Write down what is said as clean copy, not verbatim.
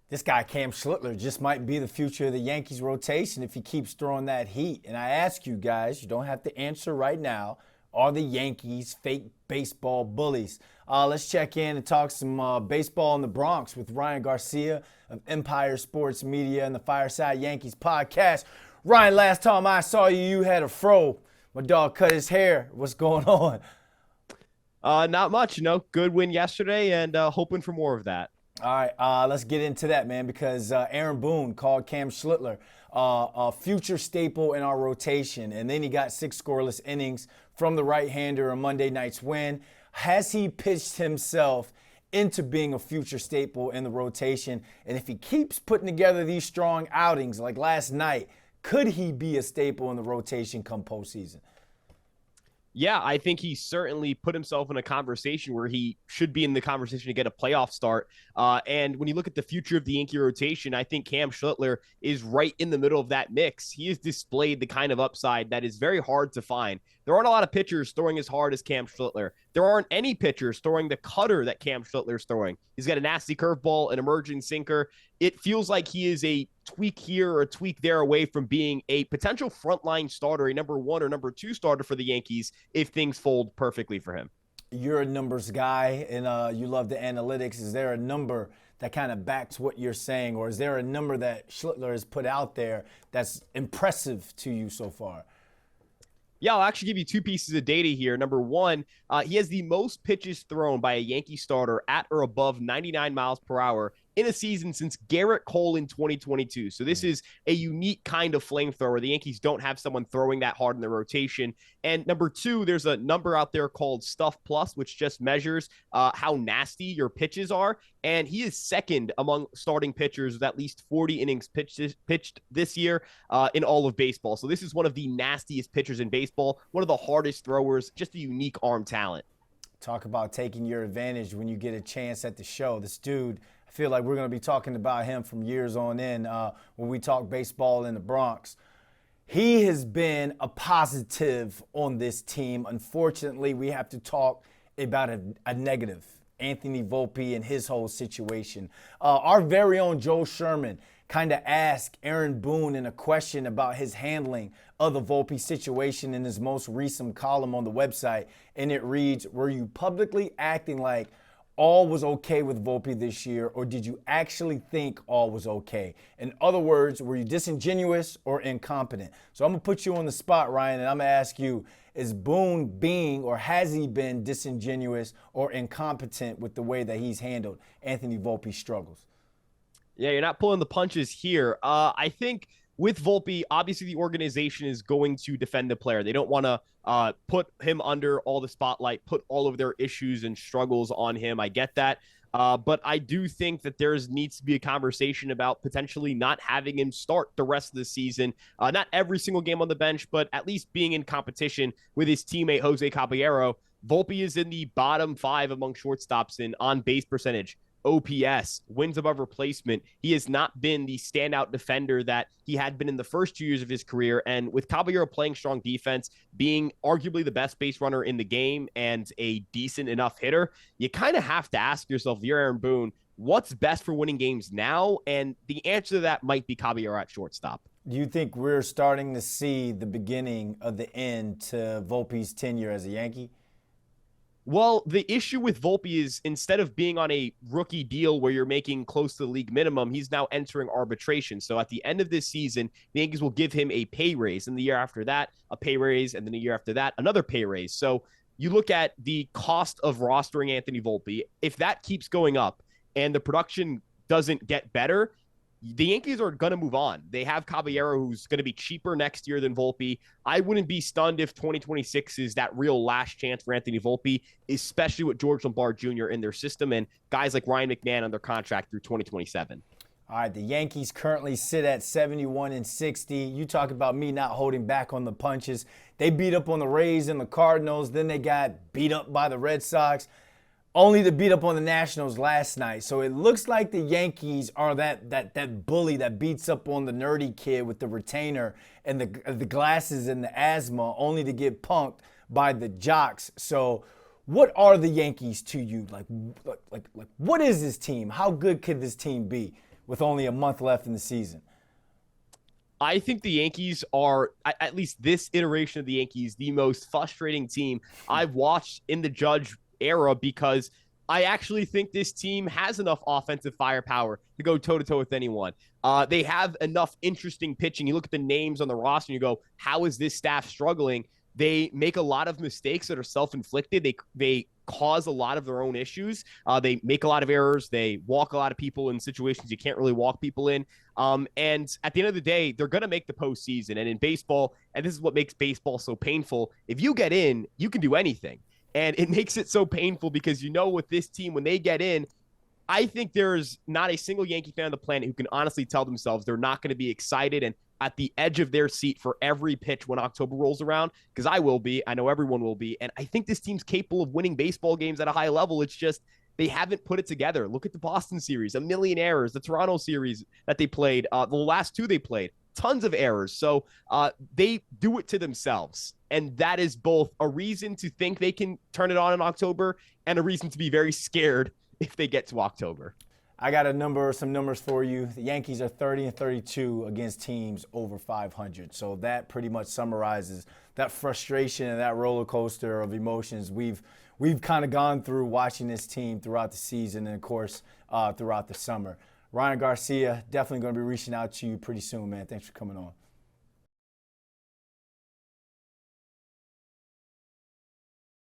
This guy, Cam Schlittler, just might be the future of the Yankees rotation if he keeps throwing that heat. And I ask you guys, you don't have to answer right now, are the Yankees fake baseball bullies? Let's check in and talk some baseball in the Bronx with Ryan Garcia of Empire Sports Media and the Fireside Yankees podcast. Ryan, last time I saw you, you had a fro. My dog cut his hair. What's going on? Not much, good win yesterday and hoping for more of that. All right, let's get into that, man, because Aaron Boone called Cam Schlittler a future staple in our rotation, and then he got 6 scoreless innings from the right-hander on Monday night's win. Has he pitched himself into being a future staple in the rotation? And if he keeps putting together these strong outings like last night, could he be a staple in the rotation come postseason? Yeah, I think he certainly put himself in a conversation where he should be in the conversation to get a playoff start. And when you look at the future of the Yankee rotation, I think Cam Schlittler is right in the middle of that mix. He has displayed the kind of upside that is very hard to find. There aren't a lot of pitchers throwing as hard as Cam Schlittler. There aren't any pitchers throwing the cutter that Cam Schlittler's throwing. He's got a nasty curveball, an emerging sinker. It feels like he is a tweak here or a tweak there away from being a potential frontline starter, a number 1 or number 2 starter for the Yankees if things fold perfectly for him. You're a numbers guy and you love the analytics. Is there a number that kind of backs what you're saying, or is there a number that Schlittler has put out there that's impressive to you so far? Yeah, I'll actually give you 2 pieces of data here. Number 1, he has the most pitches thrown by a Yankee starter at or above 99 miles per hour in a season since Garrett Cole in 2022. So this is a unique kind of flamethrower. The Yankees don't have someone throwing that hard in the rotation. And number 2, there's a number out there called Stuff Plus, which just measures how nasty your pitches are. And he is second among starting pitchers with at least 40 innings pitched this year in all of baseball. So this is one of the nastiest pitchers in baseball, one of the hardest throwers, just a unique arm talent. Talk about taking your advantage when you get a chance at the show. This dude, I feel like we're going to be talking about him from years on in when we talk baseball in the Bronx. He has been a positive on this team. Unfortunately, we have to talk about a negative. Anthony Volpe and his whole situation. Our very own Joe Sherman kind of asked Aaron Boone in a question about his handling of the Volpe situation in his most recent column on the website. And it reads, were you publicly acting like all was okay with Volpe this year, or did you actually think all was okay? In other words, were you disingenuous or incompetent? So I'm going to put you on the spot, Ryan, and I'm going to ask you, is Boone being, or has he been disingenuous or incompetent with the way that he's handled Anthony Volpe's struggles? Yeah, you're not pulling the punches here. I think with Volpe, obviously the organization is going to defend the player. They don't want to put him under all the spotlight, put all of their issues and struggles on him. I get that. But I do think that there needs to be a conversation about potentially not having him start the rest of the season. Not every single game on the bench, but at least being in competition with his teammate, Jose Caballero. Volpe is in the bottom 5 among shortstops in on-base percentage, OPS, wins above replacement. He has not been the standout defender that he had been in the first 2 years of his career. And with Caballero playing strong defense, being arguably the best base runner in the game and a decent enough hitter, you kind of have to ask yourself, if you're Aaron Boone, what's best for winning games now? And the answer to that might be Caballero at shortstop. Do you think we're starting to see the beginning of the end to Volpe's tenure as a Yankee? Well, the issue with Volpe is instead of being on a rookie deal where you're making close to the league minimum, he's now entering arbitration. So at the end of this season, the Yankees will give him a pay raise. And the year after that, a pay raise. And then the year after that, another pay raise. So you look at the cost of rostering Anthony Volpe. If that keeps going up and the production doesn't get better, the Yankees are going to move on. They have Caballero, who's going to be cheaper next year than Volpe. I wouldn't be stunned if 2026 is that real last chance for Anthony Volpe, especially with George Lombard Jr. in their system and guys like Ryan McMahon on their contract through 2027. All right, the Yankees currently sit at 71-60. You talk about me not holding back on the punches. They beat up on the Rays and the Cardinals. Then they got beat up by the Red Sox, only to beat up on the Nationals last night. So it looks like the Yankees are that bully that beats up on the nerdy kid with the retainer and the glasses and the asthma, only to get punked by the jocks. So what are the Yankees to you? Like what is this team? How good could this team be with only a month left in the season? I think the Yankees are, at least this iteration of the Yankees, the most frustrating team I've watched in the Judge era, because I actually think this team has enough offensive firepower to go toe-to-toe with anyone. They have enough interesting pitching. You look at the names on the roster and you go, how is this staff struggling? They make a lot of mistakes that are self-inflicted. They cause a lot of their own issues. They make a lot of errors. They walk a lot of people in situations you can't really walk people in. And at the end of the day, they're going to make the postseason. And in baseball, and this is what makes baseball so painful, if you get in, you can do anything. And it makes it so painful because with this team, when they get in, I think there's not a single Yankee fan on the planet who can honestly tell themselves they're not going to be excited and at the edge of their seat for every pitch when October rolls around, because I will be. I know everyone will be. And I think this team's capable of winning baseball games at a high level. It's just they haven't put it together. Look at the Boston series, a million errors. The Toronto series that they played, the last two they played, tons of errors. So they do it to themselves. And that is both a reason to think they can turn it on in October and a reason to be very scared if they get to October. I got some numbers for you. The Yankees are 30-32 against teams over 500. So that pretty much summarizes that frustration and that roller coaster of emotions we've kind of gone through watching this team throughout the season and, of course, throughout the summer. Ryan Garcia, definitely going to be reaching out to you pretty soon, man. Thanks for coming on.